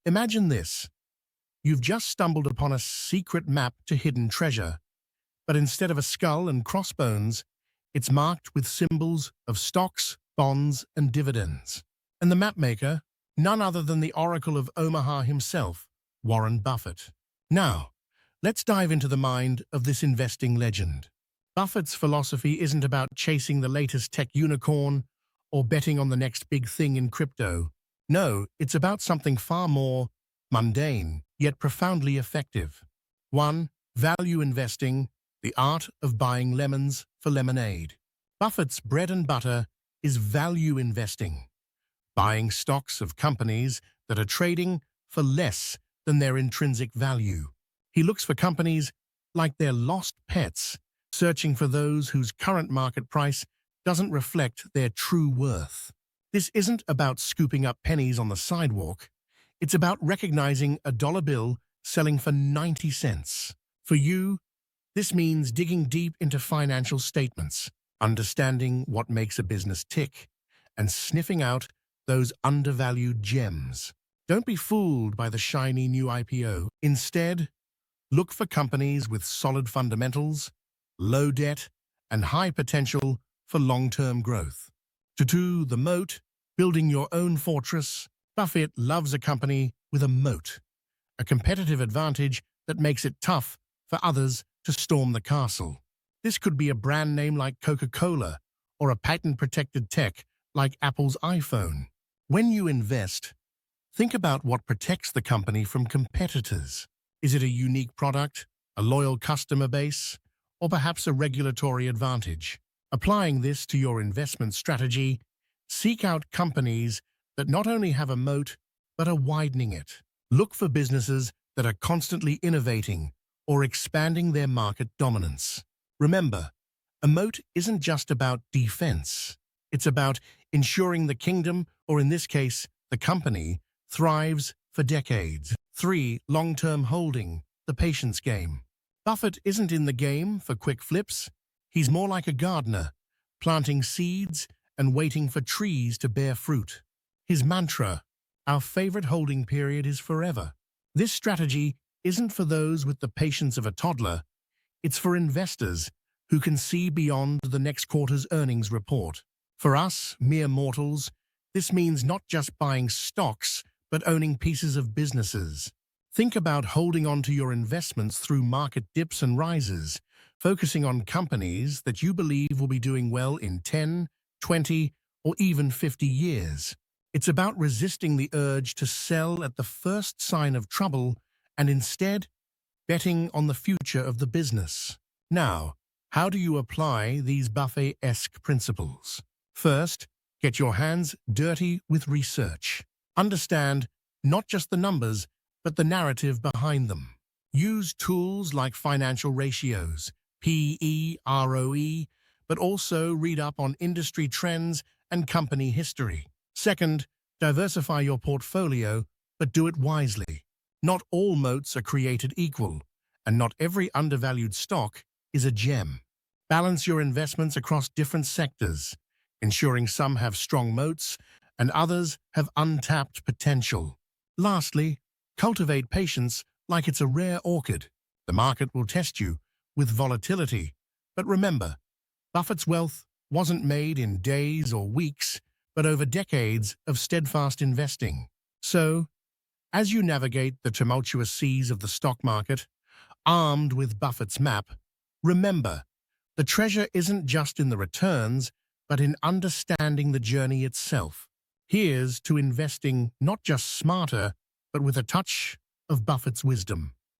Imagine this. You've just stumbled upon a secret map to hidden treasure, but instead of a skull and crossbones, it's marked with symbols of stocks, bonds, and dividends. And the mapmaker, none other than the Oracle of Omaha himself, Warren Buffett. Now, let's dive into the mind of this investing legend. Buffett's philosophy isn't about chasing the latest tech unicorn or betting on the next big thing in crypto. No, it's about something far more mundane, yet profoundly effective. 1. Value investing, the art of buying lemons for lemonade. Buffett's bread and butter is value investing, buying stocks of companies that are trading for less than their intrinsic value. He looks for companies like they're lost pets, searching for those whose current market price doesn't reflect their true worth. This isn't about scooping up pennies on the sidewalk. It's about recognizing a dollar bill selling for 90 cents. For you, this means digging deep into financial statements, understanding what makes a business tick, and sniffing out those undervalued gems. Don't be fooled by the shiny new IPO. Instead, look for companies with solid fundamentals, low debt, and high potential for long-term growth. The moat, building your own fortress. Buffett loves a company with a moat, a competitive advantage that makes it tough for others to storm the castle. This could be a brand name like Coca-Cola or a patent-protected tech like Apple's iPhone. When you invest, think about what protects the company from competitors. Is it a unique product, a loyal customer base, or perhaps a regulatory advantage? Applying this to your investment strategy, seek out companies that not only have a moat, but are widening it. Look for businesses that are constantly innovating or expanding their market dominance. Remember, a moat isn't just about defense. It's about ensuring the kingdom, or in this case, the company, thrives for decades. 3. Long-term holding, the patience game. Buffett isn't in the game for quick flips. He's more like a gardener, planting seeds and waiting for trees to bear fruit. His mantra, our favorite holding period is forever. This strategy isn't for those with the patience of a toddler. It's for investors who can see beyond the next quarter's earnings report. For us, mere mortals, this means not just buying stocks, but owning pieces of businesses. Think about holding on to your investments through market dips and rises, focusing on companies that you believe will be doing well in 10, 20, or even 50 years. It's about resisting the urge to sell at the first sign of trouble and instead betting on the future of the business. Now, how do you apply these Buffett-esque principles? First, get your hands dirty with research. Understand not just the numbers, but the narrative behind them. Use tools like financial ratios, PE, ROE, but also read up on industry trends and company history. Second, diversify your portfolio, but do it wisely. Not all moats are created equal, and not every undervalued stock is a gem. Balance your investments across different sectors, ensuring some have strong moats and others have untapped potential. Lastly, cultivate patience like it's a rare orchid. The market will test you with volatility, but remember, Buffett's wealth wasn't made in days or weeks, but over decades of steadfast investing. So, as you navigate the tumultuous seas of the stock market, armed with Buffett's map, remember, the treasure isn't just in the returns, but in understanding the journey itself. Here's to investing not just smarter, but with a touch of Buffett's wisdom.